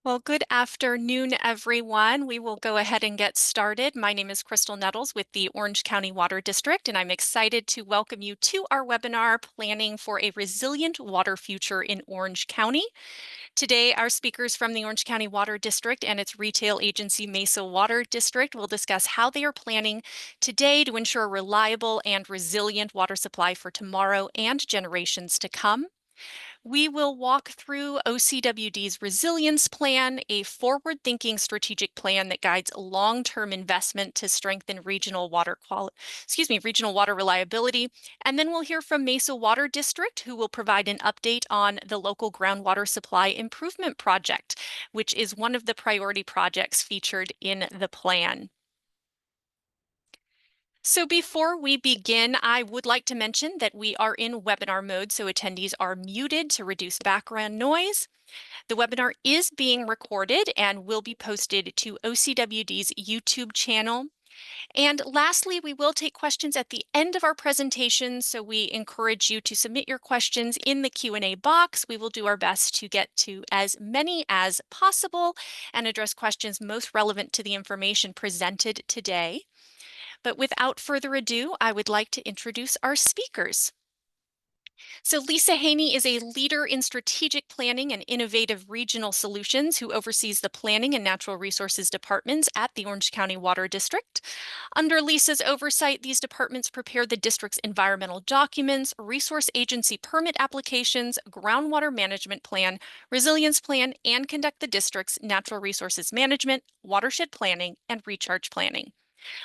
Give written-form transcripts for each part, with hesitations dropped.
Well, good afternoon, everyone. We will go ahead and get started. My name is Crystal Nettles with the Orange County Water District, and I'm excited to welcome you to our webinar, Planning for a Resilient Water Future in Orange County. Today, our speakers from the Orange County Water District and its retail agency, Mesa Water District, will discuss how they are planning today to ensure a reliable and resilient water supply for tomorrow and generations to come. We will walk through OCWD's resilience plan, a forward-thinking strategic plan that guides long-term investment to strengthen regional water reliability. And then we'll hear from Mesa Water District, who will provide an update on the local groundwater supply improvement project, which is one of the priority projects featured in the plan. So before we begin, I would like to mention that we are in webinar mode, so attendees are muted to reduce background noise. The webinar is being recorded and will be posted to OCWD's YouTube channel. And lastly, we will take questions at the end of our presentation, so we encourage you to submit your questions in the Q&A box. We will do our best to get to as many as possible and address questions most relevant to the information presented today. But without further ado, I would like to introduce our speakers. So Lisa Haney is a leader in strategic planning and innovative regional solutions who oversees the planning and natural resources departments at the Orange County Water District. Under Lisa's oversight, these departments prepare the district's environmental documents, resource agency permit applications, groundwater management plan, resilience plan, and conduct the district's natural resources management, watershed planning, and recharge planning.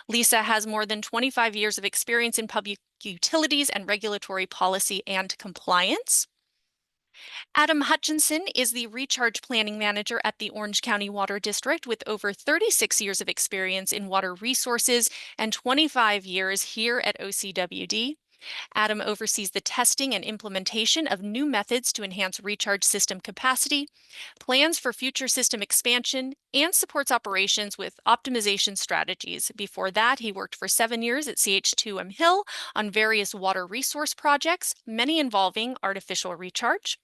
Lisa has more than 25 years of experience in public utilities and regulatory policy and compliance. Adam Hutchinson is the Recharge Planning Manager at the Orange County Water District with over 36 years of experience in water resources and 25 years here at OCWD. Adam oversees the testing and implementation of new methods to enhance recharge system capacity, plans for future system expansion, and supports operations with optimization strategies. Before that, he worked for 7 years at CH2M Hill on various water resource projects, many involving artificial recharge.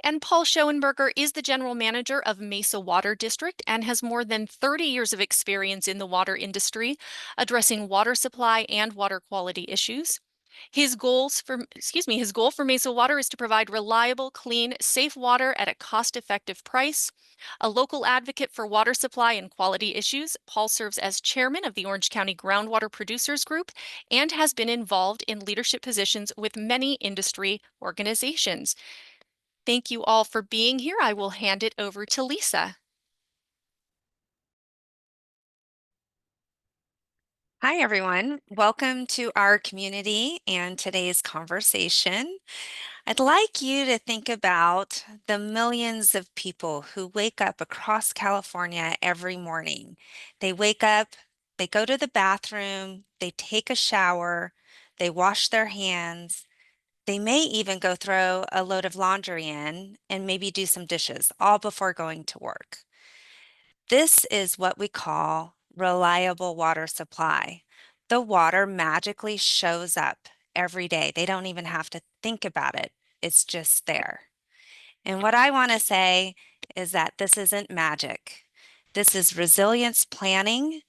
And Paul Schoenberger is the general manager of Mesa Water District and has more than 30 years of experience in the water industry, addressing water supply and water quality issues. His goal for Mesa Water is to provide reliable, clean, safe water at a cost-effective price. A local advocate for water supply and quality issues, Paul serves as chairman of the Orange County Groundwater Producers Group and has been involved in leadership positions with many industry organizations. Thank you all for being here. I will hand it over to Lisa. Hi, everyone. Welcome to our community and today's conversation. I'd like you to think about the millions of people who wake up across California every morning. They wake up, they go to the bathroom, they take a shower, they wash their hands. They may even go throw a load of laundry in and maybe do some dishes, all before going to work. This is what we call reliable water supply. The water magically shows up every day. They don't even have to think about it. It's just there. And what I want to say is that this isn't magic. This is resilience planning,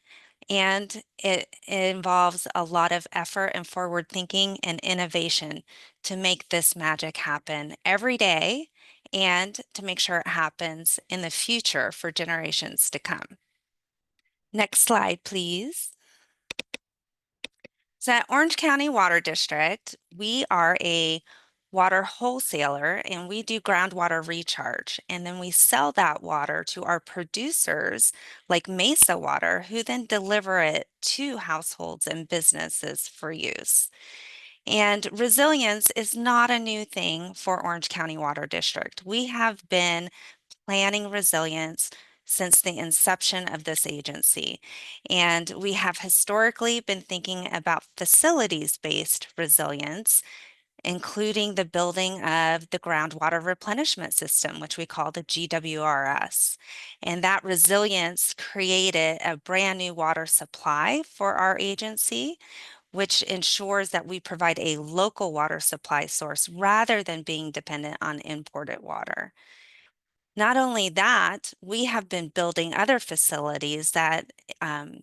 and it involves a lot of effort and forward thinking and innovation to make this magic happen every day and to make sure it happens in the future for generations to come. Next slide, please. So at Orange County Water District, we are a water wholesaler and we do groundwater recharge. And then we sell that water to our producers like Mesa Water, who then deliver it to households and businesses for use. And resilience is not a new thing for Orange County Water District. We have been planning resilience since the inception of this agency. And we have historically been thinking about facilities-based resilience, including the building of the groundwater replenishment system, which we call the GWRS. And that resilience created a brand new water supply for our agency, which ensures that we provide a local water supply source rather than being dependent on imported water. Not only that, we have been building other facilities that um,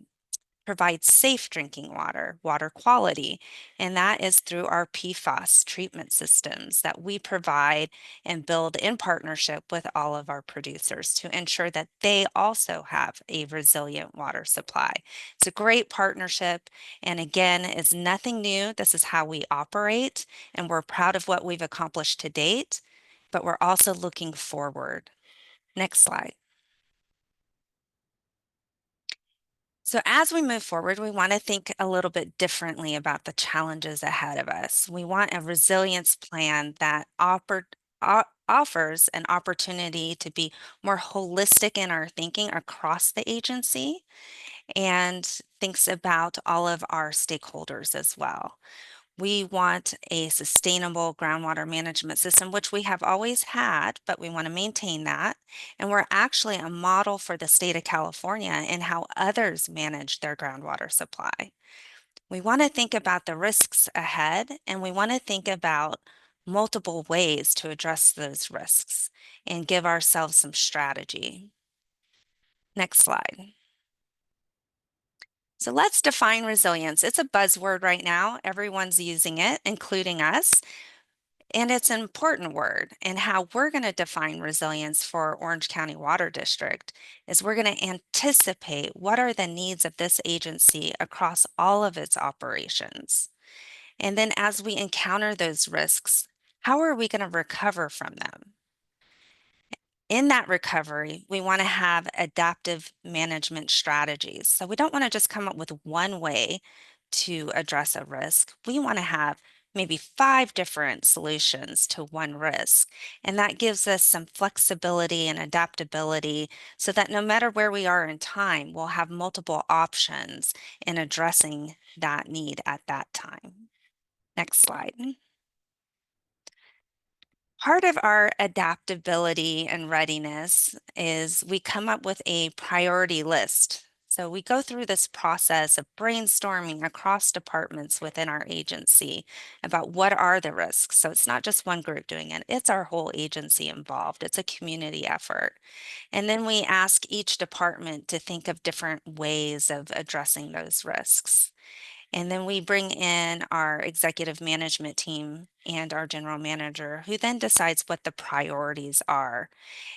provide safe drinking water, water quality, and that is through our PFAS treatment systems that we provide and build in partnership with all of our producers to ensure that they also have a resilient water supply. It's a great partnership, and again, it's nothing new. This is how we operate, and we're proud of what we've accomplished to date, but we're also looking forward. Next slide. So, as we move forward, we want to think a little bit differently about the challenges ahead of us. We want a resilience plan that offers an opportunity to be more holistic in our thinking across the agency and thinks about all of our stakeholders as well. We want a sustainable groundwater management system, which we have always had, but we want to maintain that. And we're actually a model for the state of California in how others manage their groundwater supply. We want to think about the risks ahead, and we want to think about multiple ways to address those risks and give ourselves some strategy. Next slide. So let's define resilience. It's a buzzword right now. Everyone's using it, including us. And it's an important word. And how we're going to define resilience for Orange County Water District is we're going to anticipate what are the needs of this agency across all of its operations. And then as we encounter those risks, how are we going to recover from them? In that recovery, we want to have adaptive management strategies. So we don't want to just come up with one way to address a risk. We want to have maybe 5 different solutions to one risk. And that gives us some flexibility and adaptability so that no matter where we are in time, we'll have multiple options in addressing that need at that time. Next slide. Part of our adaptability and readiness is we come up with a priority list. So we go through this process of brainstorming across departments within our agency about what are the risks. So it's not just one group doing it, it's our whole agency involved. It's a community effort. And then we ask each department to think of different ways of addressing those risks. And then we bring in our executive management team and our general manager, who then decides what the priorities are.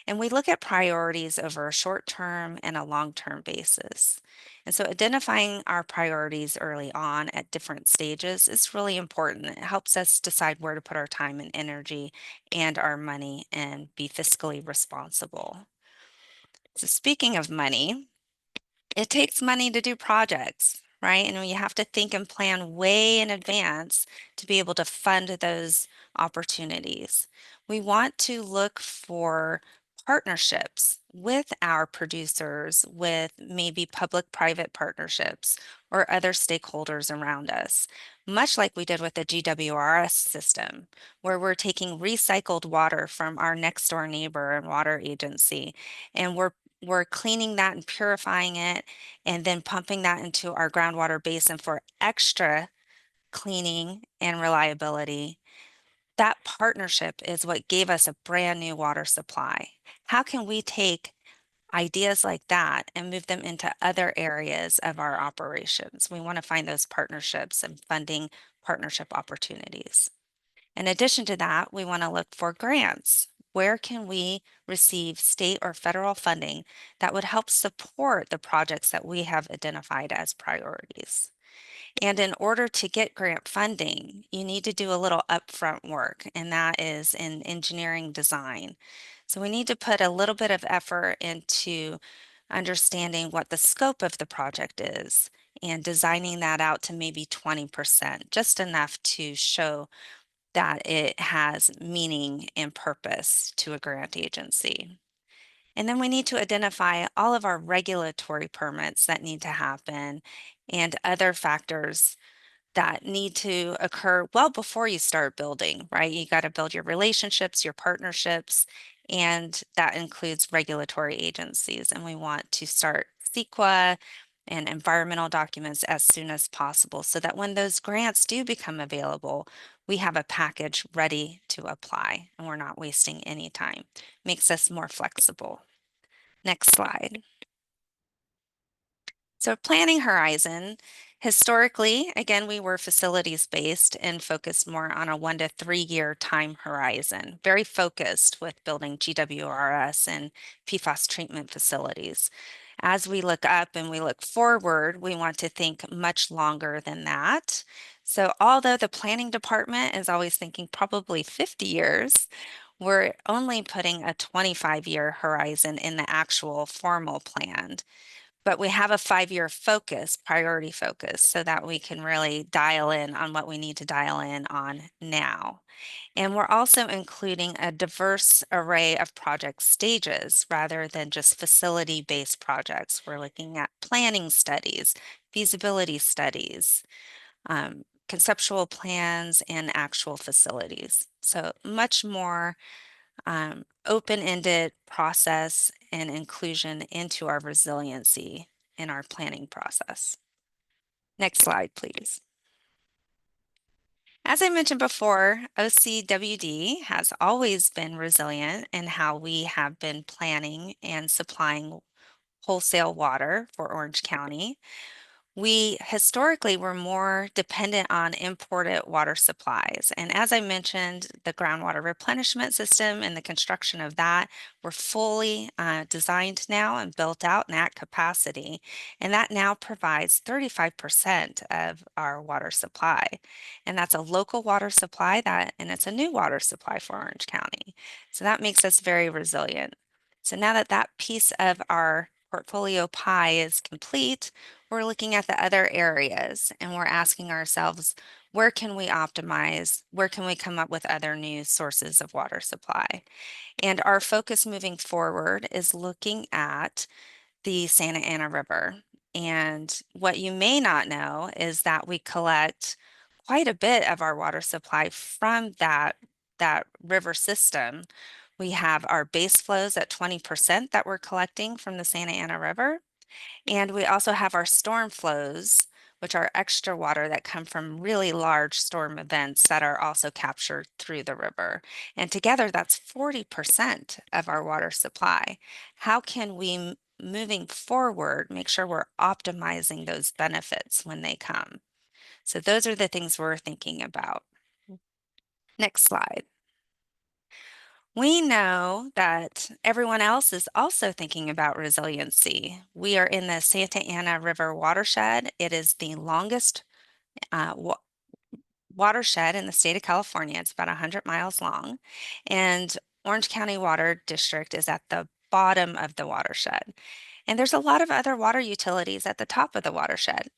And we look at priorities over a short term and a long term basis. And so identifying our priorities early on at different stages is really important. It helps us decide where to put our time and energy and our money and be fiscally responsible. So, speaking of money, it takes money to do projects, right? And you have to think and plan way in advance to be able to fund those opportunities. We want to look for partnerships with our producers, with maybe public-private partnerships or other stakeholders around us, much like we did with the GWRS system, where we're taking recycled water from our next door neighbor and water agency, and we're cleaning that and purifying it and then pumping that into our groundwater basin for extra cleaning and reliability. That partnership is what gave us a brand new water supply. How can we take ideas like that and move them into other areas of our operations? We want to find those partnerships and funding partnership opportunities. In addition to that, we want to look for grants. Where can we receive state or federal funding that would help support the projects that we have identified as priorities? And in order to get grant funding, you need to do a little upfront work, and that is in engineering design. So we need to put a little bit of effort into understanding what the scope of the project is and designing that out to maybe 20%, just enough to show that it has meaning and purpose to a grant agency. And then we need to identify all of our regulatory permits that need to happen and other factors that need to occur well before you start building, right? You got to build your relationships, your partnerships, and that includes regulatory agencies. And we want to start CEQA and environmental documents as soon as possible so that when those grants do become available, we have a package ready to apply and we're not wasting any time. Makes us more flexible. Next slide. So planning horizon, historically, again, we were facilities based and focused more on a 1 to 3 year time horizon, very focused with building GWRS and PFAS treatment facilities. As we look up and we look forward, we want to think much longer than that. So although the planning department is always thinking probably 50 years, we're only putting a 25-year horizon in the actual formal plan. But we have a 5 year focus, priority focus, so that we can really dial in on what we need to dial in on now. And we're also including a diverse array of project stages rather than just facility-based projects. We're looking at planning studies, feasibility studies, conceptual plans, and actual facilities. So much more open-ended process and inclusion into our resiliency in our planning process. Next slide, please. As I mentioned before, OCWD has always been resilient in how we have been planning and supplying wholesale water for Orange County. We historically were more dependent on imported water supplies. And as I mentioned, the groundwater replenishment system and the construction of that were fully designed now and built out and at capacity. And that now provides 35% of our water supply. And that's a local water supply and it's a new water supply for Orange County. So that makes us very resilient. So now that that piece of our portfolio pie is complete, we're looking at the other areas and we're asking ourselves, where can we optimize? Where can we come up with other new sources of water supply? And our focus moving forward is looking at the Santa Ana River. And what you may not know is that we collect quite a bit of our water supply from that river system. We have our base flows at 20% that we're collecting from the Santa Ana River. And we also have our storm flows, which are extra water that come from really large storm events that are also captured through the river. And together, that's 40% of our water supply. How can we, moving forward, make sure we're optimizing those benefits when they come? So those are the things we're thinking about. Next slide. We know that everyone else is also thinking about resiliency. We are in the Santa Ana River watershed. It is the longest watershed in the state of California. It's about 100 miles long. And Orange County Water District is at the bottom of the watershed. And there's a lot of other water utilities at the top of the watershed.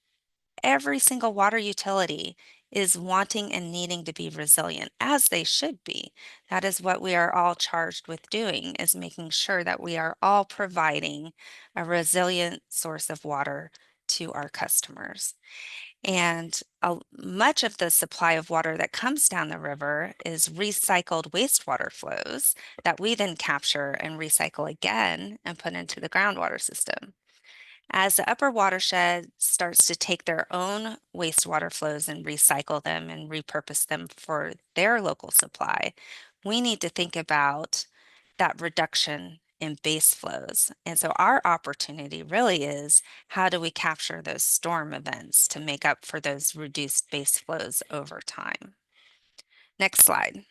Every single water utility is wanting and needing to be resilient, as they should be. That is what we are all charged with doing, is making sure that we are all providing a resilient source of water to our customers. And much of the supply of water that comes down the river is recycled wastewater flows that we then capture and recycle again and put into the groundwater system. As the upper watershed starts to take their own wastewater flows and recycle them and repurpose them for their local supply, we need to think about that reduction in base flows. And so our opportunity really is, how do we capture those storm events to make up for those reduced base flows over time? Next slide.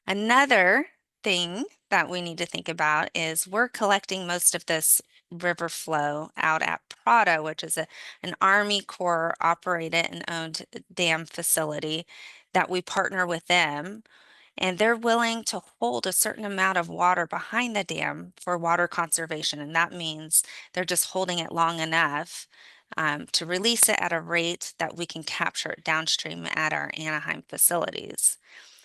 Another thing that we need to think about is we're collecting most of this river flow out at Prado, which is an Army Corps operated and owned dam facility that we partner with them. And they're willing to hold a certain amount of water behind the dam for water conservation. And that means they're just holding it long enough to release it at a rate that we can capture it downstream at our Anaheim facilities.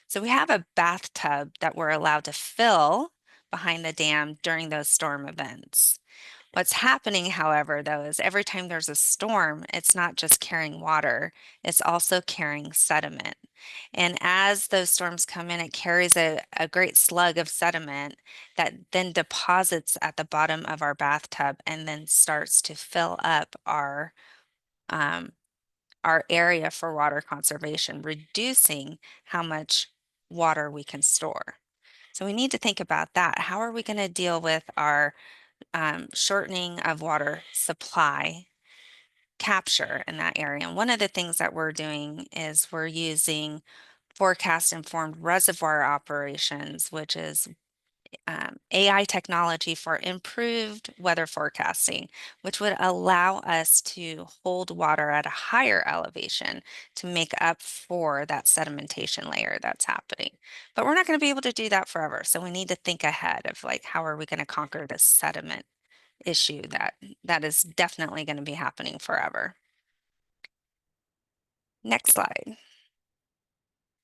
So we have a bathtub that we're allowed to fill behind the dam during those storm events. What's happening, however, though, is every time there's a storm, it's not just carrying water, it's also carrying sediment. And as those storms come in, it carries a great slug of sediment that then deposits at the bottom of our bathtub and then starts to fill up um, our area for water conservation, reducing how much water we can store. So we need to think about that. How are we going to deal with our shortening of water supply capture in that area? And one of the things that we're doing is we're using forecast informed reservoir operations, which is AI technology for improved weather forecasting, which would allow us to hold water at a higher elevation to make up for that sedimentation layer that's happening. But we're not going to be able to do that forever. So we need to think ahead of like, how are we going to conquer this sediment issue that is definitely going to be happening forever. Next slide.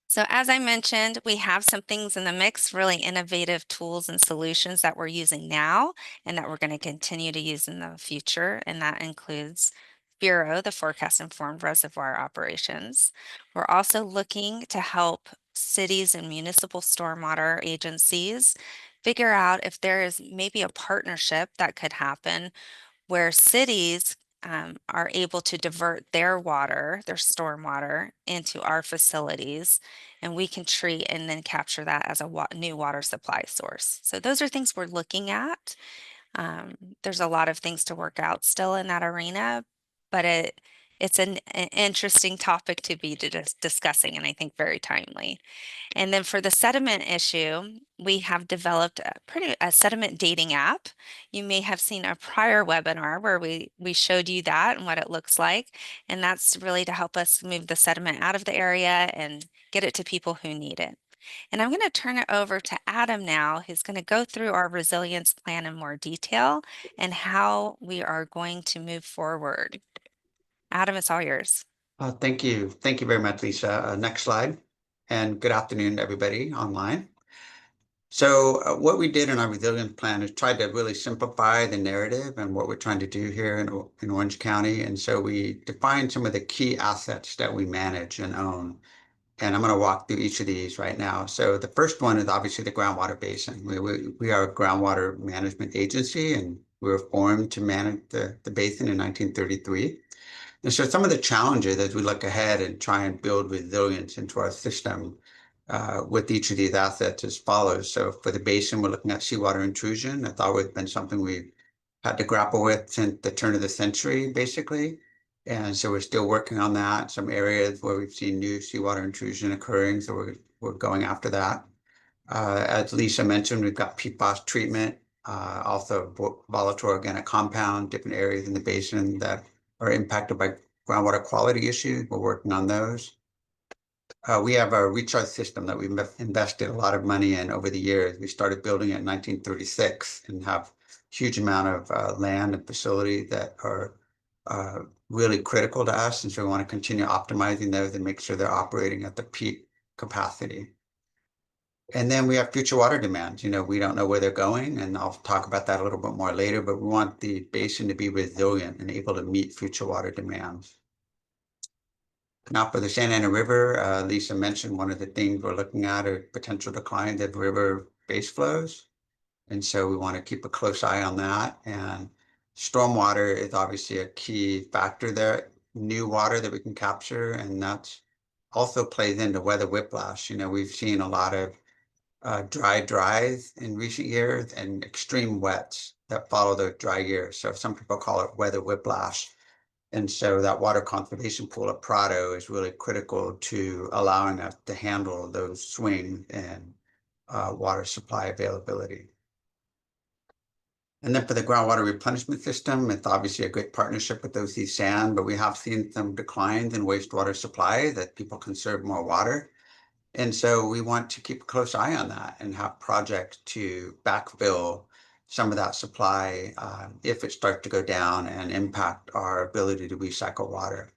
So as I mentioned, we have some things in the mix, really innovative tools and solutions that we're using now and that we're going to continue to use in the future. And that includes Bureau, the Forecast Informed Reservoir Operations. We're also looking to help cities and municipal stormwater agencies figure out if there is maybe a partnership that could happen where cities are able to divert their water, their storm water, into our facilities, and we can treat and then capture that as a new water supply source. So those are things we're looking at. There's a lot of things to work out still in that arena, but it's an interesting topic to be discussing, and I think very timely. And then for the sediment issue, we have developed a sediment dating app. You may have seen a prior webinar where we showed you that and what it looks like. And that's really to help us move the sediment out of the area and get it to people who need it. And I'm going to turn it over to Adam now, who's going to go through our resilience plan in more detail and how we are going to move forward. Adam, it's all yours. Thank you. Thank you very much, Lisa. Next slide. And good afternoon, to everybody online. So what we did in our resilience plan is try to really simplify the narrative and what we're trying to do here in Orange County. And so we defined some of the key assets that we manage and own. And I'm going to walk through each of these right now. So the first one is obviously the groundwater basin. We are a groundwater management agency, and we were formed to manage the basin in 1933. And so some of the challenges as we look ahead and try and build resilience into our system with each of these assets as follows. So for the basin, we're looking at seawater intrusion. That's always been something we've had to grapple with since the turn of the century, basically. And so we're still working on that. Some areas where we've seen new seawater intrusion occurring, so we're going after that. As Lisa mentioned, we've got PFAS treatment, also volatile organic compound, different areas in the basin that are impacted by groundwater quality issues. We're working on those. We have a recharge system that we've invested a lot of money in over the years. We started building it in 1936 and have huge amount of land and facility that are really critical to us. And so we want to continue optimizing those and make sure they're operating at the peak capacity. And then we have future water demands. You know, we don't know where they're going, and I'll talk about that a little bit more later, but we want the basin to be resilient and able to meet future water demands. Now for the Santa Ana River, Lisa mentioned one of the things we're looking at are potential declines of river base flows. And so we want to keep a close eye on that. And stormwater is obviously a key factor there, new water that we can capture, and that's also plays into weather whiplash. You know, we've seen a lot of dries in recent years and extreme wets that follow the dry years. So some people call it weather whiplash. And so that water conservation pool at Prado is really critical to allowing us to handle those swings in water supply availability. And then for the groundwater replenishment system, it's obviously a great partnership with OC San, but we have seen some declines in wastewater supply that people conserve more water. And so we want to keep a close eye on that and have projects to backfill some of that supply if it starts to go down and impact our ability to recycle water.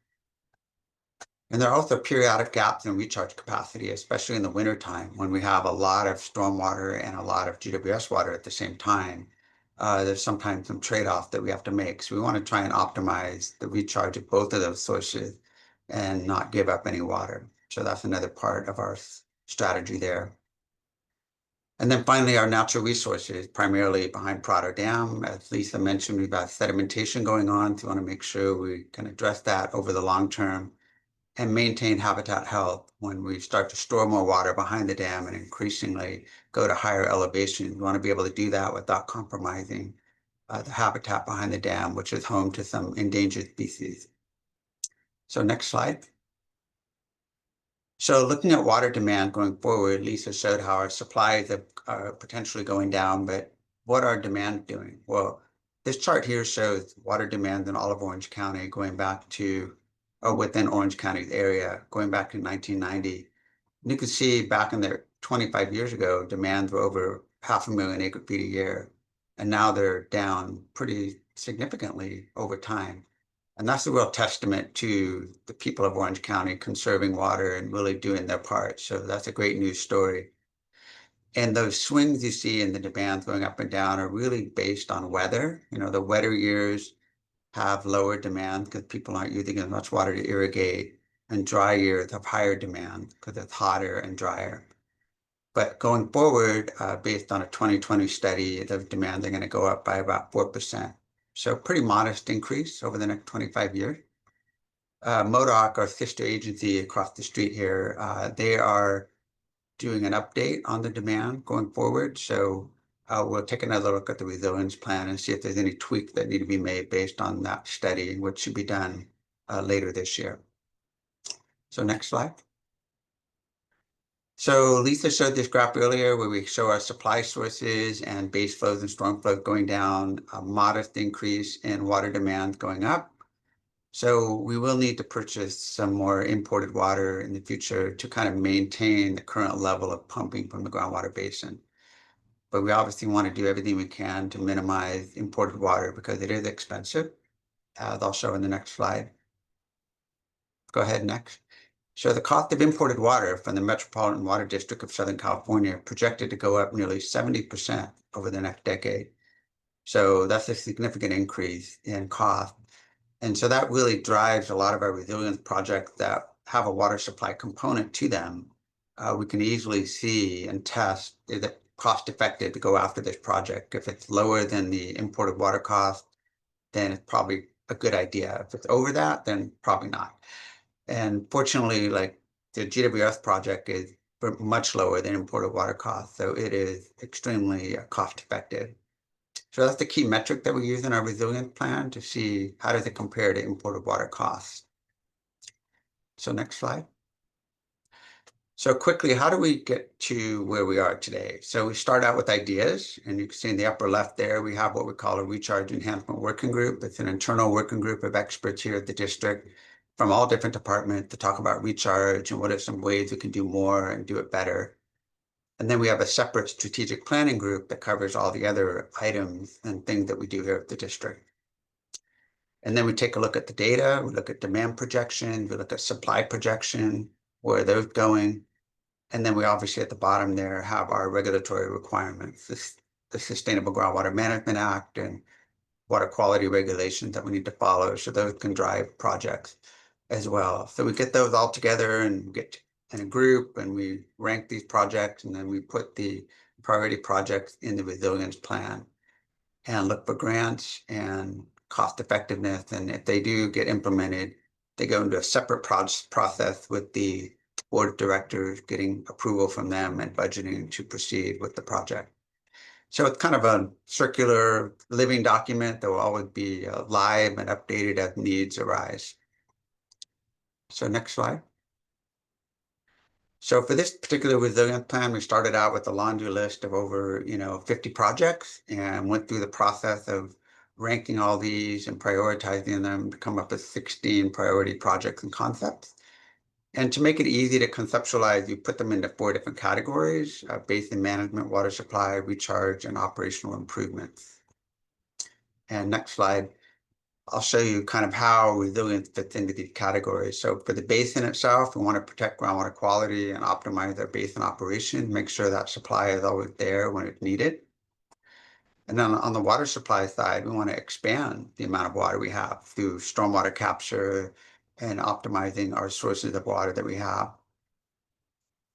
And there are also periodic gaps in recharge capacity, especially in the wintertime when we have a lot of stormwater and a lot of GWS water at the same time. there's sometimes some trade-off that we have to make. So we want to try and optimize the recharge of both of those sources and not give up any water. So that's another part of our strategy there. And then finally, our natural resources, primarily behind Prado Dam. As Lisa mentioned, we've got sedimentation going on, so we want to make sure we can address that over the long term and maintain habitat health when we start to store more water behind the dam and increasingly go to higher elevations. We want to be able to do that without compromising the habitat behind the dam, which is home to some endangered species. So next slide. So looking at water demand going forward, Lisa showed how our supplies are potentially going down, but what are demand doing? Well, this chart here shows water demand in all of Orange County going back to, or within Orange County's area, going back to 1990. And you can see back in there 25 years ago, demands were over 500,000 acre feet a year, and now they're down pretty significantly over time. And that's a real testament to the people of Orange County conserving water and really doing their part. So that's a great news story. And those swings you see in the demand going up and down are really based on weather. You know, the wetter years have lower demand because people aren't using as much water to irrigate, and dry years have higher demand because it's hotter and drier. But going forward, based on a 2020 study, the demand are going to go up by about 4%. So pretty modest increase over the next 25 years. MODOC, our sister agency across the street here, they are doing an update on the demand going forward. So we'll take another look at the resilience plan and see if there's any tweaks that need to be made based on that study, which should be done later this year. So next slide. So Lisa showed this graph earlier where we show our supply sources and base flows and storm flows going down, a modest increase in water demand going up. So we will need to purchase some more imported water in the future to kind of maintain the current level of pumping from the groundwater basin. But we obviously want to do everything we can to minimize imported water because it is expensive, as I'll show in the next slide. Go ahead, next. So the cost of imported water from the Metropolitan Water District of Southern California projected to go up nearly 70% over the next decade. So that's a significant increase in cost. And so that really drives a lot of our resilience projects that have a water supply component to them. We can easily see and test is it cost effective to go after this project. If it's lower than the imported water cost, then it's probably a good idea. If it's over that, then probably not. And fortunately, like the GWS project is much lower than imported water costs. So it is extremely cost effective. So that's the key metric that we use in our resilience plan to see how does it compare to imported water costs. So next slide. So quickly, how do we get to where we are today? So we start out with ideas, and you can see in the upper left there, we have what we call a recharge enhancement working group. It's an internal working group of experts here at the district from all different departments to talk about recharge and what are some ways we can do more and do it better. And then we have a separate strategic planning group that covers all the other items and things that we do here at the district. And then we take a look at the data, we look at demand projection, we look at supply projection, where they're going. And then we obviously at the bottom there have our regulatory requirements, the Sustainable Groundwater Management Act and water quality regulations that we need to follow. So those can drive projects as well. So we get those all together and get in a group and we rank these projects and then we put the priority projects in the resilience plan and look for grants and cost effectiveness. And if they do get implemented, they go into a separate process with the board of directors, getting approval from them and budgeting to proceed with the project. So it's kind of a circular living document that will always be live and updated as needs arise. So next slide. So for this particular resilience plan, we started out with a laundry list of over 50 projects and went through the process of ranking all these and prioritizing them to come up with 16 priority projects and concepts. And to make it easy to conceptualize, you put them into 4 different categories: basin management, water supply, recharge, and operational improvements. And next slide, I'll show you kind of how resilience fits into these categories. So for the basin itself, we want to protect groundwater quality and optimize our basin operation, make sure that supply is always there when it's needed. And then on the water supply side, we want to expand the amount of water we have through stormwater capture and optimizing our sources of water that we have.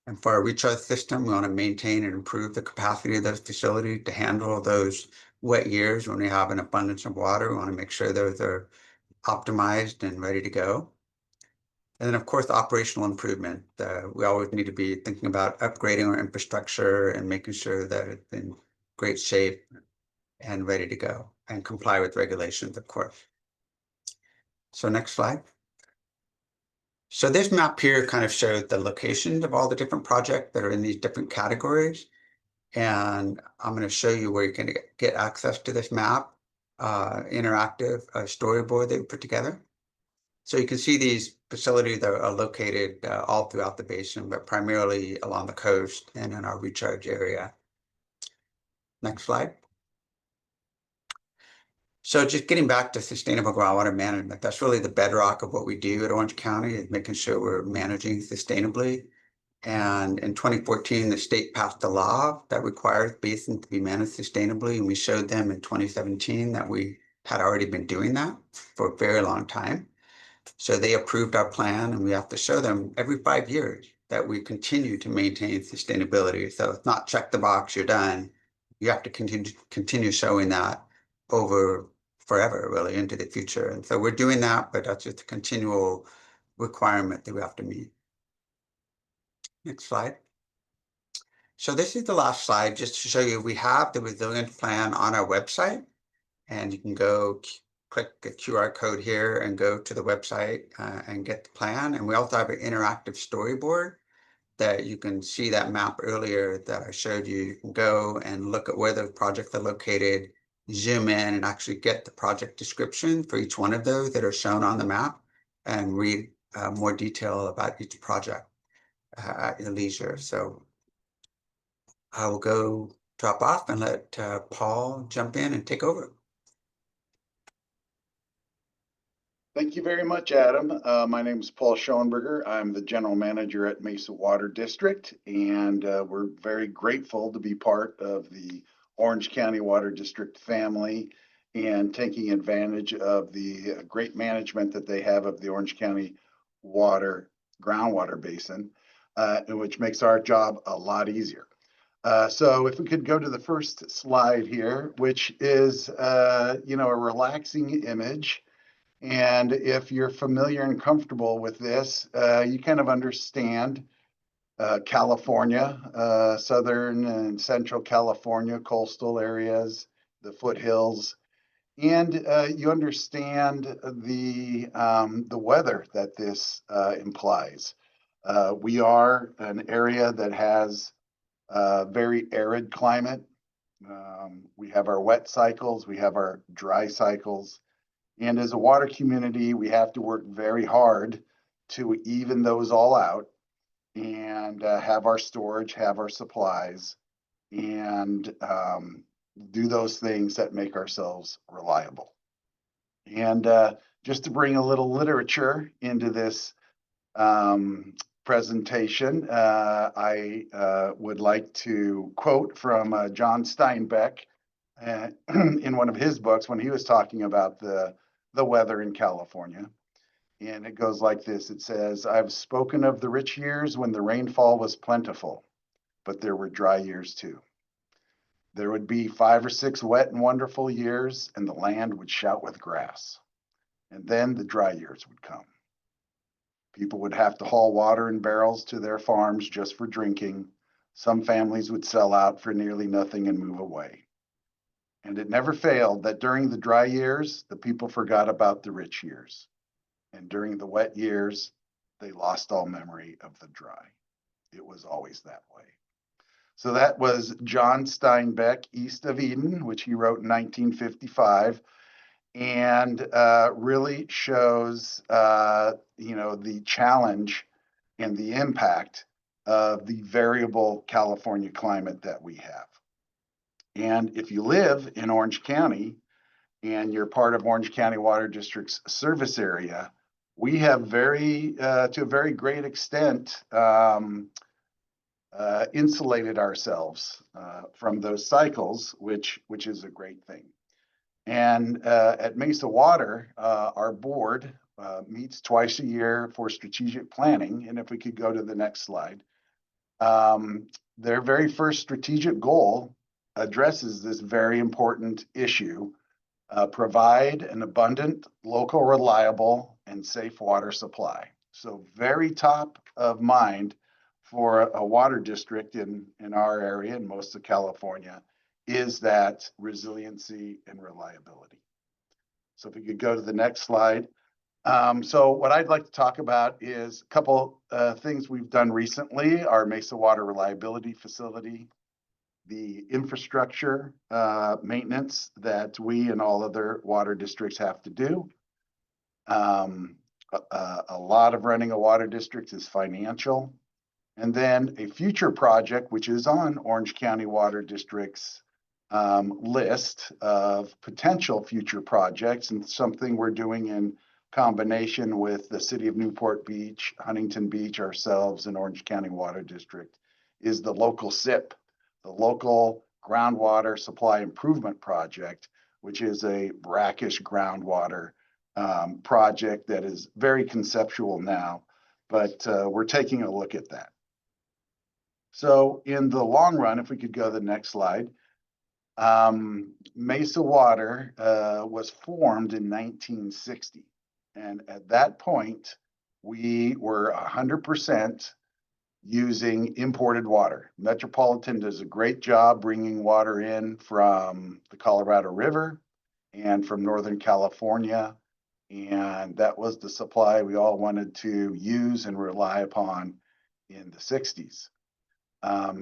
And for our recharge system, we want to maintain and improve the capacity of those facilities to handle those wet years when we have an abundance of water. We want to make sure those are optimized and ready to go. And then, of course, operational improvement. We always need to be thinking about upgrading our infrastructure and making sure that it's in great shape and ready to go and comply with regulations, of course. So next slide. So this map here kind of shows the locations of all the different projects that are in these different categories. And I'm going to show you where you can get access to this map, interactive storyboard that we put together. So you can see these facilities are located all throughout the basin, but primarily along the coast and in our recharge area. Next slide. So just getting back to sustainable groundwater management, that's really the bedrock of what we do at Orange County, is making sure we're managing sustainably. And in 2014, the state passed a law that requires basins to be managed sustainably. And we showed them in 2017 that we had already been doing that for a very long time. So they approved our plan, and we have to show them every 5 years that we continue to maintain sustainability. So it's not check the box, you're done. You have to continue showing that over forever, really, into the future. And so we're doing that, but that's just a continual requirement that we have to meet. Next slide. So this is the last slide, just to show you we have the resilience plan on our website, and you can go click the QR code here and go to the website and get the plan. And we also have an interactive storyboard that you can see that map earlier that I showed you. You can go and look at where the projects are located, zoom in and actually get the project description for each one of those that are shown on the map, and read more detail about each project at your leisure. So I will go drop off and let Paul jump in and take over. Thank you very much, Adam. My name is Paul Schoenberger. I'm the general manager at Mesa Water District, and we're very grateful to be part of the Orange County Water District family and taking advantage of the great management that they have of the Orange County water groundwater basin, which makes our job a lot easier. So if we could go to the first slide here, which is a relaxing image. And if you're familiar and comfortable with this, you kind of understand California, Southern and Central California, coastal areas, the foothills, and you understand the weather that this implies. We are an area that has a very arid climate. We have our wet cycles, we have our dry cycles. And as a water community, we have to work very hard to even those all out and have our storage, have our supplies, and do those things that make ourselves reliable. And just to bring a little literature into this presentation, I would like to quote from John Steinbeck in one of his books when he was talking about the weather in California. And it goes like this. It says, "I've spoken of the rich years when the rainfall was plentiful, but there were dry years too. There would be 5 or 6 wet and wonderful years, and the land would shout with grass. And then the dry years would come. People would have to haul water in barrels to their farms just for drinking. Some families would sell out for nearly nothing and move away. And it never failed that during the dry years, the people forgot about the rich years. And during the wet years, they lost all memory of the dry. It was always that way." So that was John Steinbeck, East of Eden, which he wrote in 1955, and really shows, the challenge and the impact of the variable California climate that we have. And if you live in Orange County and you're part of Orange County Water District's service area, we have to a very great extent, insulated ourselves from those cycles, which is a great thing. And at Mesa Water, our board meets twice a year for strategic planning. And if we could go to the next slide, their very first strategic goal addresses this very important issue: provide an abundant, local, reliable, and safe water supply. So very top of mind for a water district in our area and most of California is that resiliency and reliability. So if we could go to the next slide. So what I'd like to talk about is a couple things we've done recently: our Mesa Water Reliability Facility, the infrastructure maintenance that we and all other water districts have to do. A lot of running a water district is financial. And then a future project, which is on Orange County Water District's list of potential future projects, and something we're doing in combination with the city of Newport Beach, Huntington Beach, ourselves, and Orange County Water District, is the local SIP, the local groundwater supply improvement project, which is a brackish groundwater project that is very conceptual now, but we're taking a look at that. So in the long run, if we could go to the next slide, Mesa Water was formed in 1960. And at that point, we were 100% using imported water. Metropolitan does a great job bringing water in from the Colorado River and from Northern California. And that was the supply we all wanted to use and rely upon in the 60s.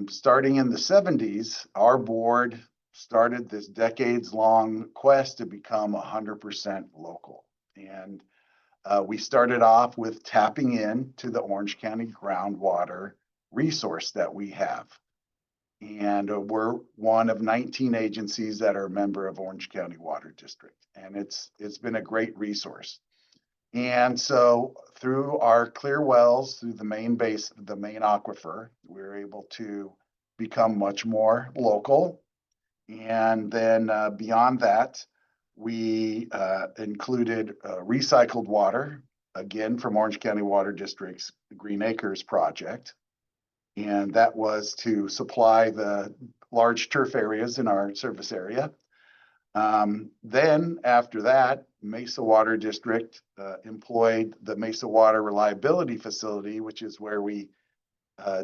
Starting in the 70s, our board started this decades-long quest to become 100% local. And we started off with tapping into the Orange County groundwater resource that we have. And we're one of 19 agencies that are a member of Orange County Water District. And it's been a great resource. And so through our clear wells, through the main aquifer, we were able to become much more local. And then beyond that, we included recycled water, again, from Orange County Water District's Green Acres project. And that was to supply the large turf areas in our service area. Then after that, Mesa Water District employed the Mesa Water Reliability Facility, which is where we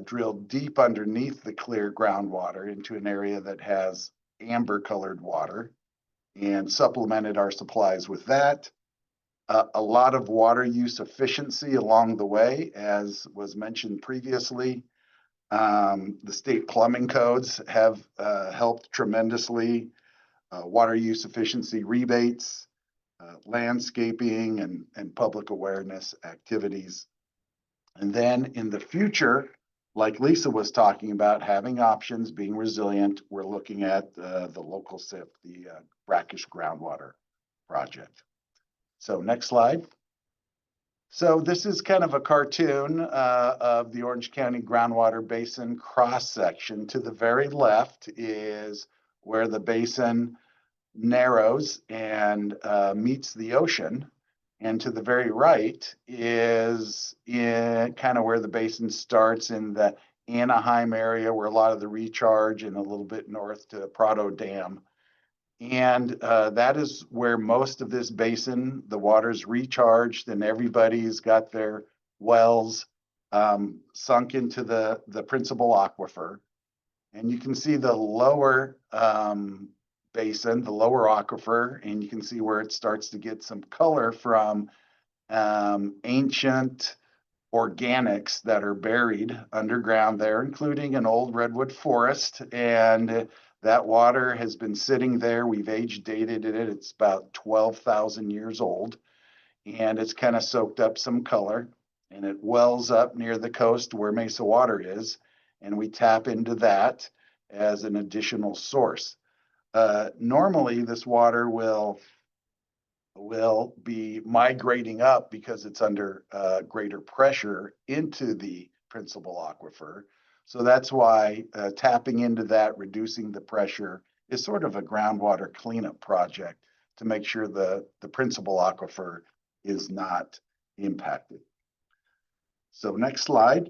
drilled deep underneath the clear groundwater into an area that has amber colored water, and supplemented our supplies with that. A lot of water use efficiency along the way, as was mentioned previously. The state plumbing codes have helped tremendously. Water use efficiency rebates, landscaping, and public awareness activities. And then in the future, like Lisa was talking about, having options, being resilient, we're looking at the local SIP, the brackish groundwater project. So next slide. So this is kind of a cartoon of the Orange County groundwater basin cross section. To the very left is where the basin narrows and meets the ocean. And to the very right is in kind of where the basin starts in the Anaheim area, where a lot of the recharge, and a little bit north to Prado Dam. And that is where most of this basin, the water's recharged, and everybody's got their wells sunk into the principal aquifer. And you can see the lower basin, the lower aquifer, and you can see where it starts to get some color from ancient organics that are buried underground there, including an old redwood forest. And that water has been sitting there. We've age dated it. It's about 12,000 years old, and it's kind of soaked up some color, and it wells up near the coast where Mesa Water is, and we tap into that as an additional source. Normally, this water will be migrating up because it's under greater pressure into the principal aquifer. So that's why tapping into that, reducing the pressure, is sort of a groundwater cleanup project to make sure the principal aquifer is not impacted. So next slide.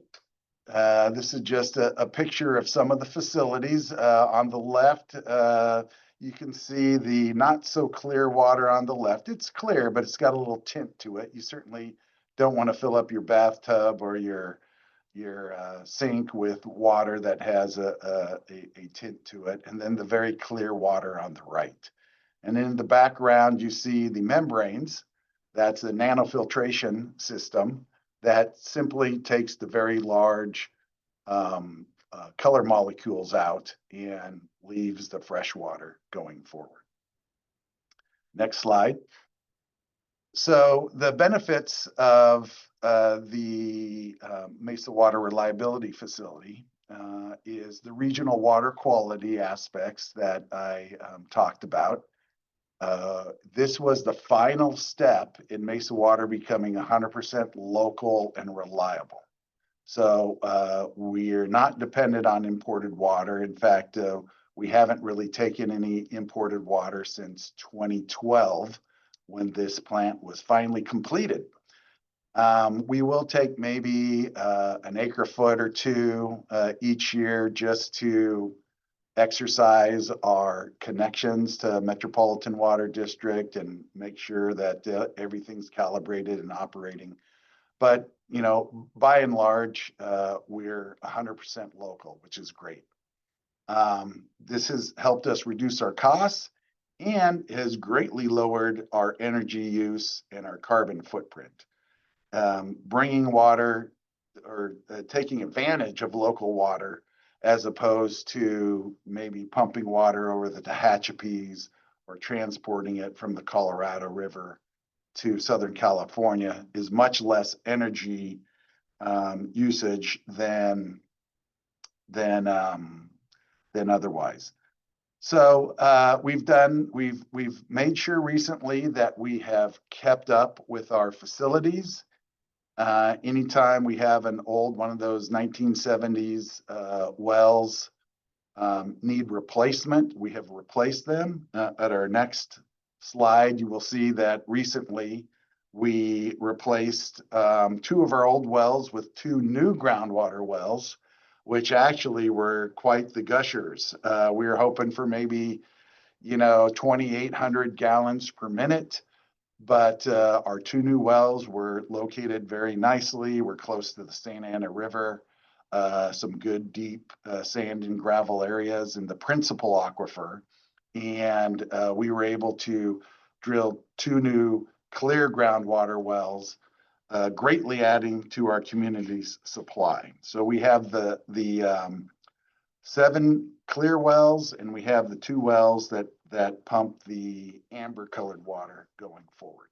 This is just a picture of some of the facilities. On the left, you can see the not so clear water on the left. It's clear, but it's got a little tint to it. You certainly don't want to fill up your bathtub or your sink with water that has a tint to it. And then the very clear water on the right. And in the background, you see the membranes. That's a nanofiltration system that simply takes the very large color molecules out and leaves the fresh water going forward. Next slide. So the benefits of the Mesa Water Reliability Facility is the regional water quality aspects that I talked about. This was the final step in Mesa Water becoming 100% local and reliable. So we're not dependent on imported water. In fact, we haven't really taken any imported water since 2012 when this plant was finally completed. We will take maybe an acre foot or two each year just to exercise our connections to Metropolitan Water District and make sure that everything's calibrated and operating. But, you know, by and large, we're 100% local, which is great. This has helped us reduce our costs and has greatly lowered our energy use and our carbon footprint. Bringing water or taking advantage of local water as opposed to maybe pumping water over the Tehachapies or transporting it from the Colorado River to Southern California is much less energy usage than otherwise. So we've made sure recently that we have kept up with our facilities. Anytime we have an old one of those 1970s wells need replacement, we have replaced them. At our next slide, you will see that recently we replaced 2 of our old wells with 2 new groundwater wells, which actually were quite the gushers. We were hoping for maybe, 2,800 gallons per minute. But our 2 new wells were located very nicely. We're close to the Santa Ana River, some good deep sand and gravel areas in the principal aquifer. And we were able to drill 2 new clear groundwater wells, greatly adding to our community's supply. So we have the 7 clear wells, and we have the 2 wells that pump the amber colored water going forward.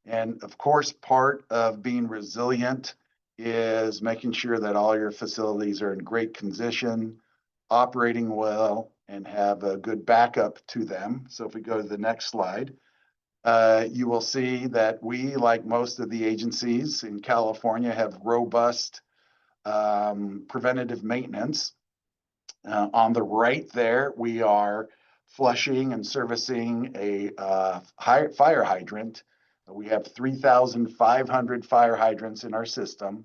And of course, part of being resilient is making sure that all your facilities are in great condition, operating well, and have a good backup to them. So if we go to the next slide, you will see that we, like most of the agencies in California, have robust preventative maintenance. On the right there, we are flushing and servicing a fire hydrant. We have 3,500 fire hydrants in our system,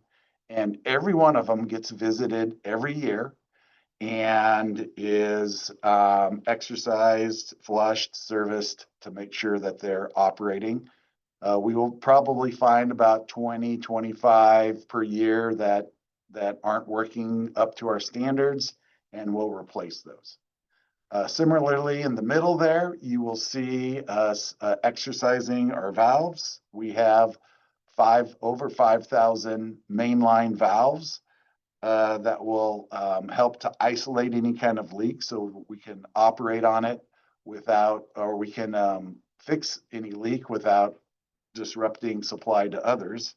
and every one of them gets visited every year and is exercised, flushed, serviced to make sure that they're operating. We will probably find about 20, 25 per year that aren't working up to our standards, and we'll replace those. Similarly, in the middle there, you will see us exercising our valves. We have over 5,000 mainline valves that will help to isolate any kind of leak so we can operate on it without, or we can fix any leak without disrupting supply to others.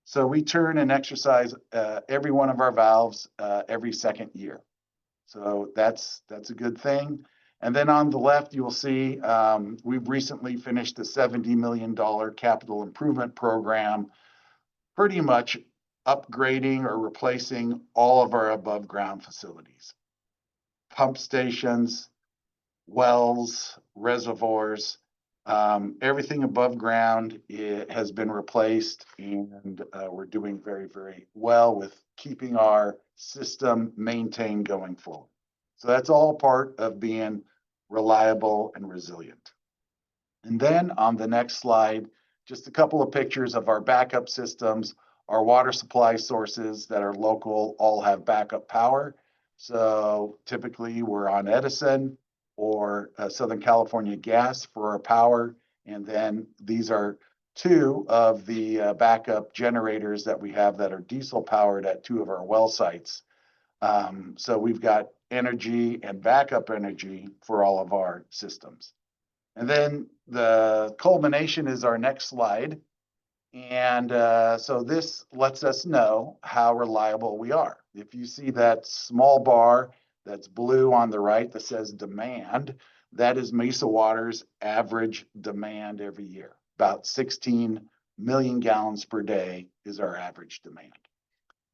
So we turn and exercise every one of our valves every second year. So that's a good thing. And then on the left, you will see we've recently finished a $70 million capital improvement program, pretty much upgrading or replacing all of our above ground facilities. Pump stations, wells, reservoirs, everything above ground has been replaced, and we're doing very, very well with keeping our system maintained going forward. So that's all part of being reliable and resilient. And then on the next slide, just a couple of pictures of our backup systems. Our water supply sources that are local all have backup power. So typically we're on Edison or Southern California gas for our power. And then these are two of the backup generators that we have that are diesel powered at two of our well sites. So we've got energy and backup energy for all of our systems. And then the culmination is our next slide. And so this lets us know how reliable we are. If you see that small bar that's blue on the right that says demand, that is Mesa Water's average demand every year. About 16 million gallons per day is our average demand.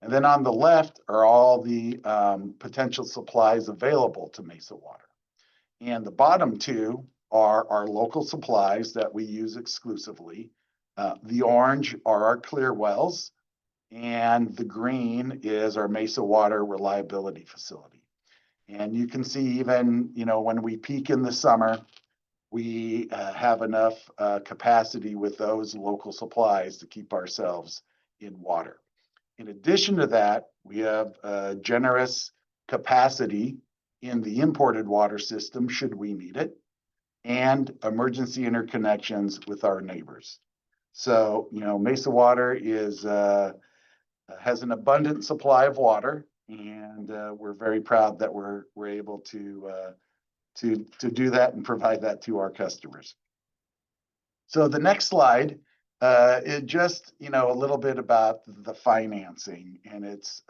And then on the left are all the potential supplies available to Mesa Water. And the bottom two are our local supplies that we use exclusively. The orange are our clear wells, and the green is our Mesa Water Reliability Facility. And you can see even, when we peak in the summer, we have enough capacity with those local supplies to keep ourselves in water. In addition to that, we have generous capacity in the imported water system should we need it, and emergency interconnections with our neighbors. So, Mesa Water has an abundant supply of water, and we're very proud that we're able to do that and provide that to our customers. So the next slide is just, a little bit about the financing, and it's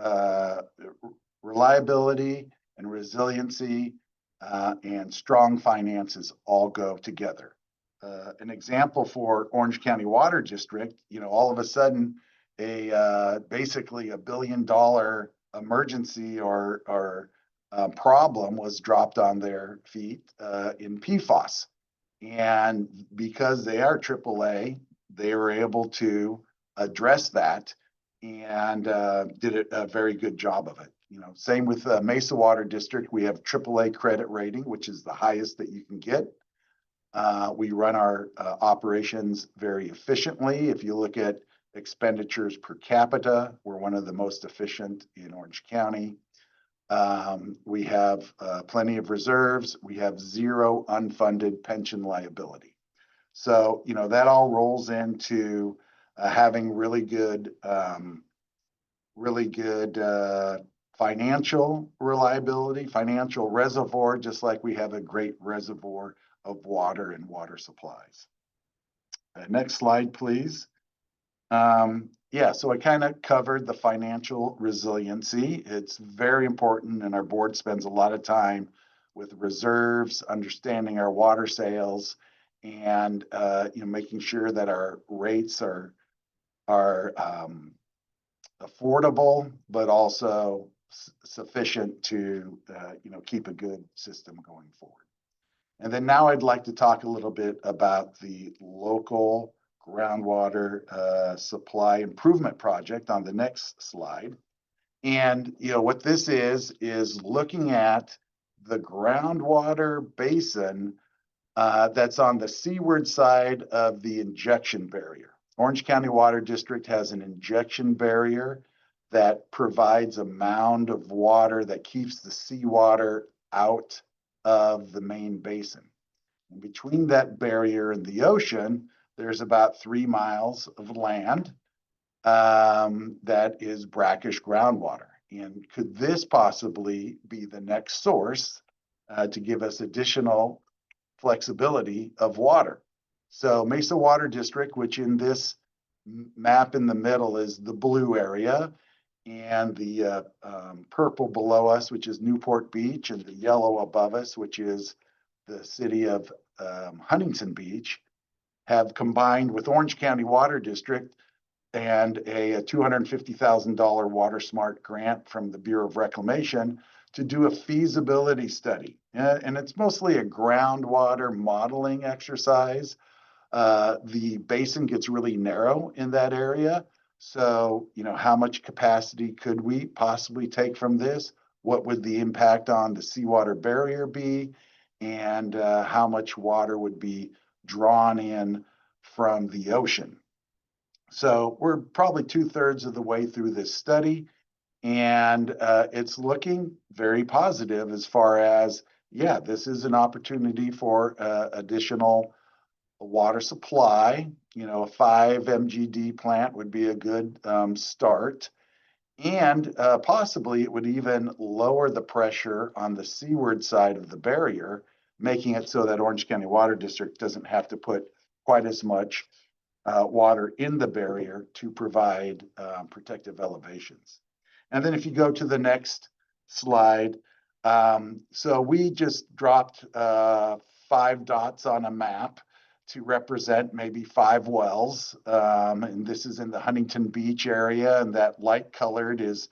reliability and resiliency and strong finances all go together. An example for Orange County Water District, all of a sudden, basically $1 billion emergency or problem was dropped on their feet in PFAS. And because they are AAA, they were able to address that and did a very good job of it. Same with Mesa Water District. We have AAA credit rating, which is the highest that you can get. We run our operations very efficiently. If you look at expenditures per capita, we're one of the most efficient in Orange County. We have plenty of reserves. We have zero unfunded pension liability. So, that all rolls into having really good financial reliability, financial reservoir, just like we have a great reservoir of water and water supplies. Next slide, please. So I kind of covered the financial resiliency. It's very important, and our board spends a lot of time with reserves, understanding our water sales, and making sure that our rates are affordable, but also sufficient to keep a good system going forward. And then now I'd like to talk a little bit about the local groundwater supply improvement project on the next slide. And what this is looking at the groundwater basin that's on the seaward side of the injection barrier. Orange County Water District has an injection barrier that provides a mound of water that keeps the seawater out of the main basin. And between that barrier and the ocean, there's about 3 miles of land that is brackish groundwater. And could this possibly be the next source to give us additional flexibility of water? So Mesa Water District, which in this map in the middle is the blue area, and the purple below us, which is Newport Beach, and the yellow above us, which is the city of Huntington Beach, have combined with Orange County Water District and a $250,000 Water Smart grant from the Bureau of Reclamation to do a feasibility study. And it's mostly a groundwater modeling exercise. The basin gets really narrow in that area. So, how much capacity could we possibly take from this? What would the impact on the seawater barrier be? And how much water would be drawn in from the ocean? So we're probably 2/3 of the way through this study, and it's looking very positive as far as, yeah, this is an opportunity for additional water supply. A 5 MGD plant would be a good start. And possibly it would even lower the pressure on the seaward side of the barrier, making it so that Orange County Water District doesn't have to put quite as much water in the barrier to provide protective elevations. And then if you go to the next slide, so we just dropped 5 dots on a map to represent maybe 5 wells. And this is in the Huntington Beach area, and that light colored is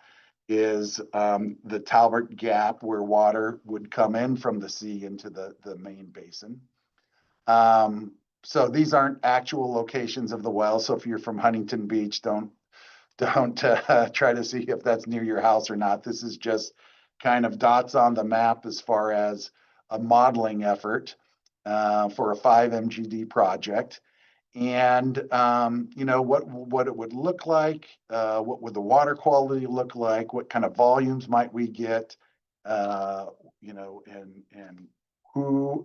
the Talbot Gap, where water would come in from the sea into the main basin. So these aren't actual locations of the well. So if you're from Huntington Beach, don't try to see if that's near your house or not. This is just kind of dots on the map as far as a modeling effort for a 5 MGD project. And what it would look like, what would the water quality look like, what kind of volumes might we get, and who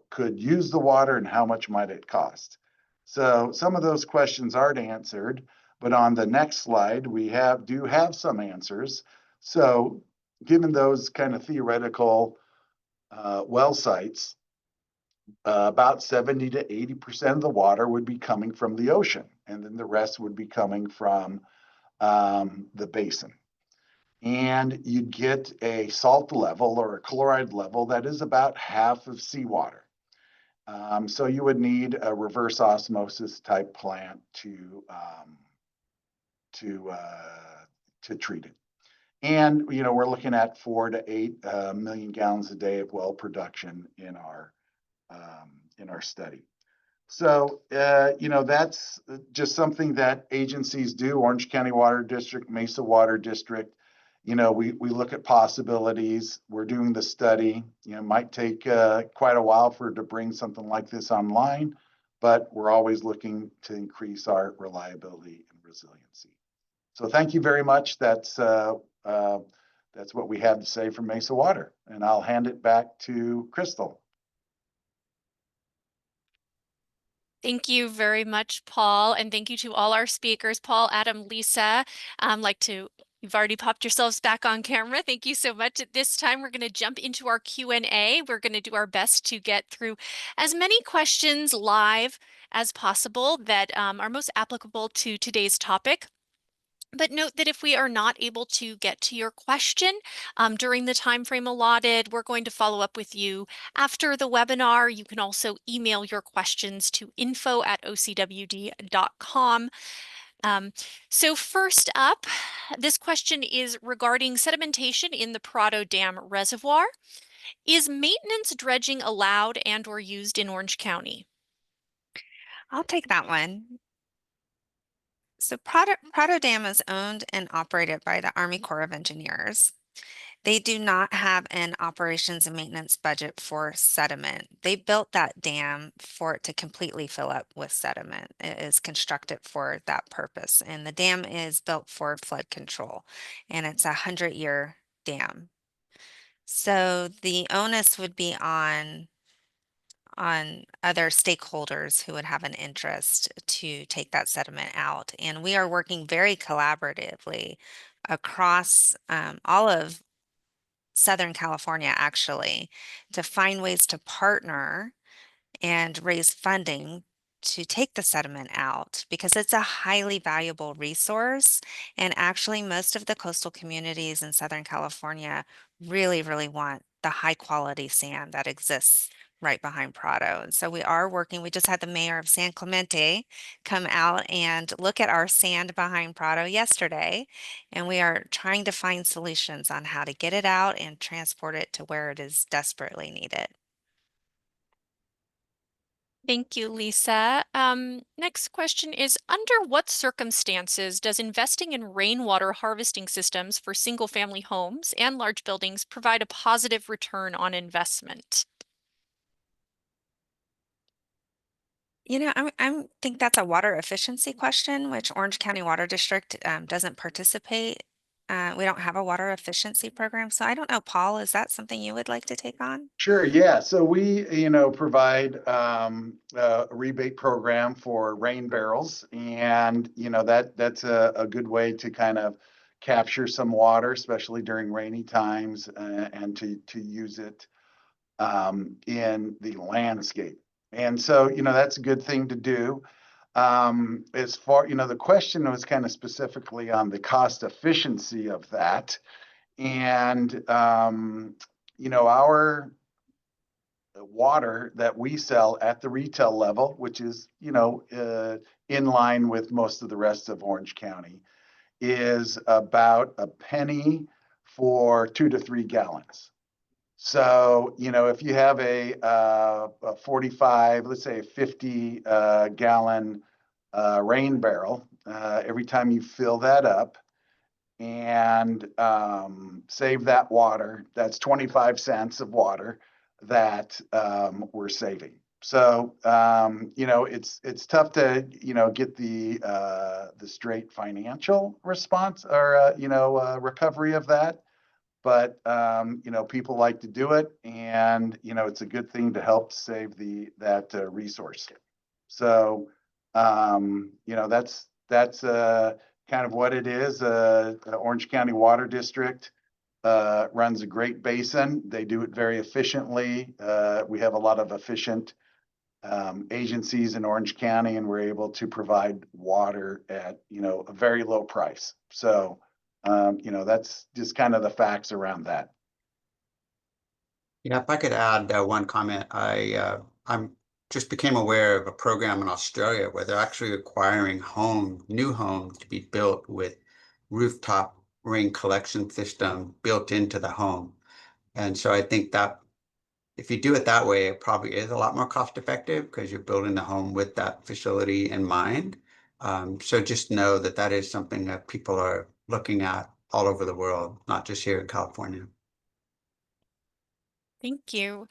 could use the water and how much might it cost. So some of those questions aren't answered, but on the next slide, we do have some answers. So given those kind of theoretical well sites, about 70 to 80% of the water would be coming from the ocean, and then the rest would be coming from the basin. And you'd get a salt level or a chloride level that is about half of seawater. So you would need a reverse osmosis type plant to treat it. And we're looking at 4 to 8 million gallons a day of well production in our study. So, that's just something that agencies do. Orange County Water District, Mesa Water District, we look at possibilities. We're doing the study. It might take quite a while to bring something like this online, but we're always looking to increase our reliability and resiliency. So thank you very much. That's what we have to say from Mesa Water, and I'll hand it back to Crystal. Thank you very much, Paul, and thank you to all our speakers, Paul, Adam, Lisa. You've already popped yourselves back on camera. Thank you so much. At this time, we're going to jump into our Q&A. We're going to do our best to get through as many questions live as possible that are most applicable to today's topic. But note that if we are not able to get to your question during the time frame allotted, we're going to follow up with you after the webinar. You can also email your questions to info@ocwd.com. So first up, this question is regarding sedimentation in the Prado Dam Reservoir. Is maintenance dredging allowed and or used in Orange County? I'll take that one. So Prado Dam is owned and operated by the Army Corps of Engineers. They do not have an operations and maintenance budget for sediment. They built that dam for it to completely fill up with sediment. It is constructed for that purpose. And the dam is built for flood control, and it's a 100-year dam. So the onus would be on other stakeholders who would have an interest to take that sediment out. And we are working very collaboratively across all of Southern California, actually, to find ways to partner and raise funding to take the sediment out, because it's a highly valuable resource. And actually, most of the coastal communities in Southern California really, really want the high quality sand that exists right behind Prado. And so we are working, we just had the mayor of San Clemente come out and look at our sand behind Prado yesterday. And we are trying to find solutions on how to get it out and transport it to where it is desperately needed. Thank you, Lisa. Next question is, under what circumstances does investing in rainwater harvesting systems for single-family homes and large buildings provide a positive return on investment? You know, I'm think that's a water efficiency question, which Orange County Water District doesn't participate. We don't have a water efficiency program, so I don't know, Paul, is that something you would like to take on? Sure, yeah. So we, provide a rebate program for rain barrels, and that's a good way to kind of capture some water, especially during rainy times, and to use it in the landscape. And so, that's a good thing to do. As far, the question was kind of specifically on the cost efficiency of that. And, our water that we sell at the retail level, which is, in line with most of the rest of Orange County, is about a penny for 2 to 3 gallons. So, if you have a 45, let's say a 50 gallon rain barrel, every time you fill that up and save that water, that's 25 cents of water that we're saving. So, it's tough to, get the straight financial response or, recovery of that. But, people like to do it, and, it's a good thing to help save that resource. So, that's kind of what it is. The Orange County Water District runs a great basin. They do it very efficiently. We have a lot of efficient agencies in Orange County, and we're able to provide water at, a very low price. So, that's just kind of the facts around that. Yeah, if I could add one comment, I'm just became aware of a program in Australia where they're actually acquiring new homes to be built with rooftop rain collection system built into the home. And so I think that if you do it that way, it probably is a lot more cost effective because you're building the home with that facility in mind. So just know that that is something that people are looking at all over the world, not just here in California. Thank you.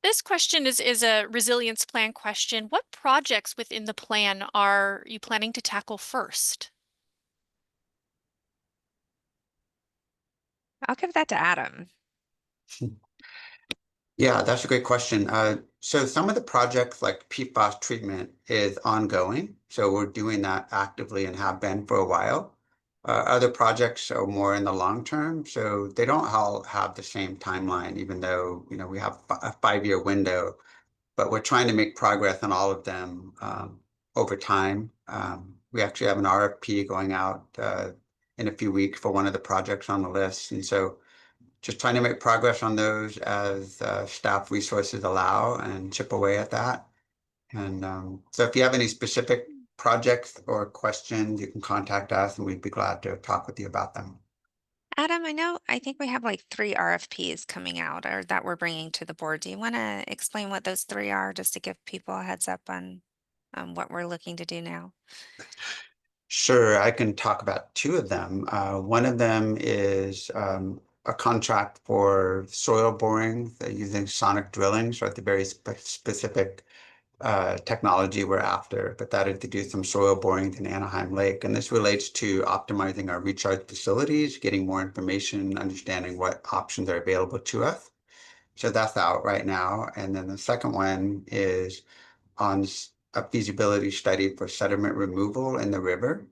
This question is a resilience plan question. What projects within the plan are you planning to tackle first? I'll give that to Adam. Yeah, that's a great question. So some of the projects like PFAS treatment is ongoing. So we're doing that actively and have been for a while. Other projects are more in the long term. So they don't all have the same timeline, even though, we have a 5-year window, but we're trying to make progress on all of them over time. We actually have an RFP going out in a few weeks for one of the projects on the list. And so just trying to make progress on those as staff resources allow and chip away at that. And so if you have any specific projects or questions, you can contact us and we'd be glad to talk with you about them. Adam, I think we have like 3 RFPs coming out or that we're bringing to the board. Do you want to explain what those 3 are just to give people a heads up on what we're looking to do now? Sure, I can talk about 2 of them. One of them is a contract for soil boring using sonic drilling, so at the very specific technology we're after, but that is to do some soil boring in Anaheim Lake. And this relates to optimizing our recharge facilities, getting more information, understanding what options are available to us. So that's out right now. And then the second one is on a feasibility study for sediment removal in the river.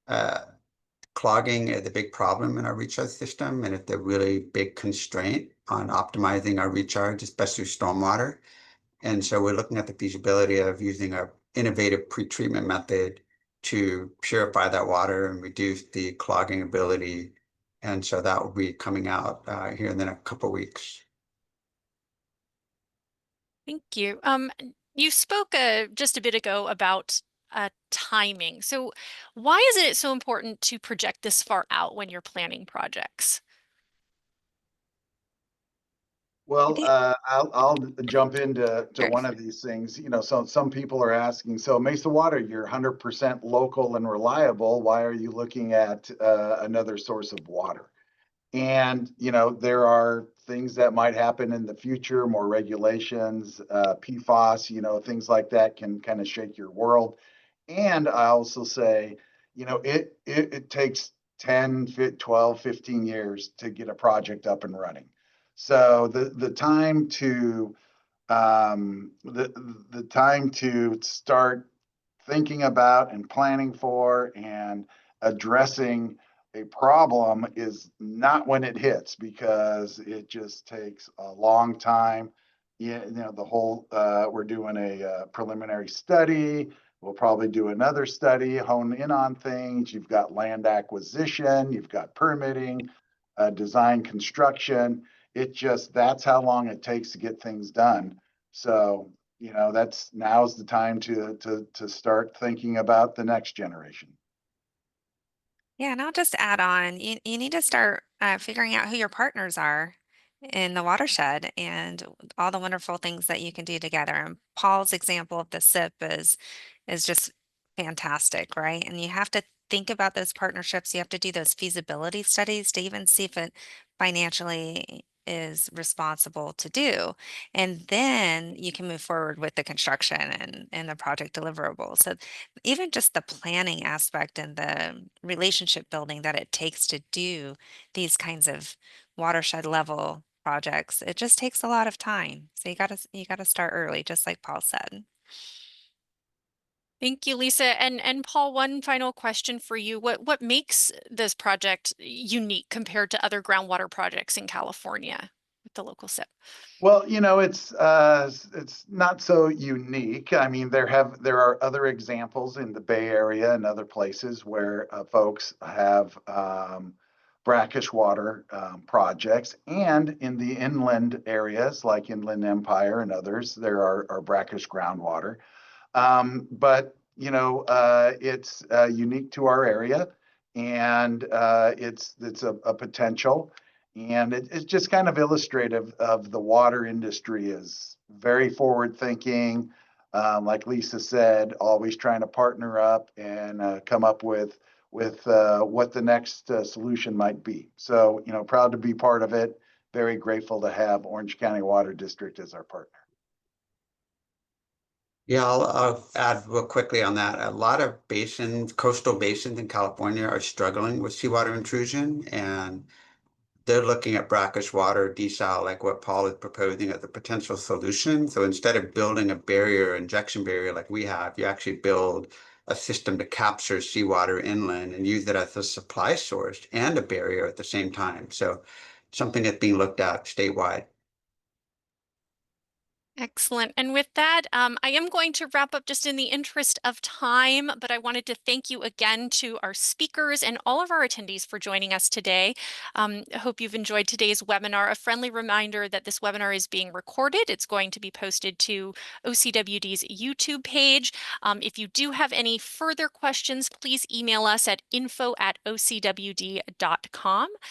Uh, Clogging is a big problem in our recharge system, and it's a really big constraint on optimizing our recharge, especially stormwater. And so we're looking at the feasibility of using an innovative pretreatment method to purify that water and reduce the clogging ability. And so that will be coming out here in the next couple of weeks. Thank you. You spoke just a bit ago about timing. So why is it so important to project this far out when you're planning projects? Well, The- I'll jump into Sure. one of these things. You know, so some people are asking, so Mesa Water, you're 100% local and reliable. Why are you looking at another source of water? And, you know, there are things that might happen in the future, more regulations, PFAS, you know, things like that can kind of shake your world. And I also say, you know, it takes 10, 12, 15 years to get a project up and running. So the time to the time to start thinking about and planning for and addressing a problem is not when it hits, because it just takes a long time. Yeah, you know, the whole we're doing a preliminary study. We'll probably do another study, hone in on things. You've got land acquisition, you've got permitting, design, construction. It just, that's how long it takes to get things done. So, you know, that's, now's the time to start thinking about the next generation. Yeah, and I'll just add on, you need to start figuring out who your partners are in the watershed and all the wonderful things that you can do together. And Paul's example of the SIP is just fantastic, right? And you have to think about those partnerships. You have to do those feasibility studies to even see if it financially is responsible to do. And then you can move forward with the construction and the project deliverables. So even just the planning aspect and the relationship building that it takes to do these kinds of watershed level projects, it just takes a lot of time. So you gotta start early, just like Paul said. Thank you, Lisa. And Paul, one final question for you. What makes this project unique compared to other groundwater projects in California with the local SIP? Well, you know, it's not so unique. I mean, there are other examples in the Bay Area and other places where folks have brackish water projects, and in the inland areas like Inland Empire and others, there are brackish groundwater. But you know, it's unique to our area, and it's a potential, and it's just kind of illustrative of the water industry is very forward thinking. Like Lisa said, always trying to partner up and come up with what the next solution might be. So, you know, proud to be part of it. Very grateful to have Orange County Water District as our partner. Yeah, I'll add real quickly on that. A lot of basins, coastal basins in California are struggling with seawater intrusion, and they're looking at brackish water desal, like what Paul is proposing as a potential solution. So instead of building a barrier, injection barrier like we have, you actually build a system to capture seawater inland and use it as a supply source and a barrier at the same time. So something that's being looked at statewide. Excellent. And with that, I am going to wrap up just in the interest of time, but I wanted to thank you again to our speakers and all of our attendees for joining us today. I hope you've enjoyed today's webinar. A friendly reminder that this webinar is being recorded. It's going to be posted to OCWD's YouTube page. If you do have any further questions, please email us at info@ocwd.com.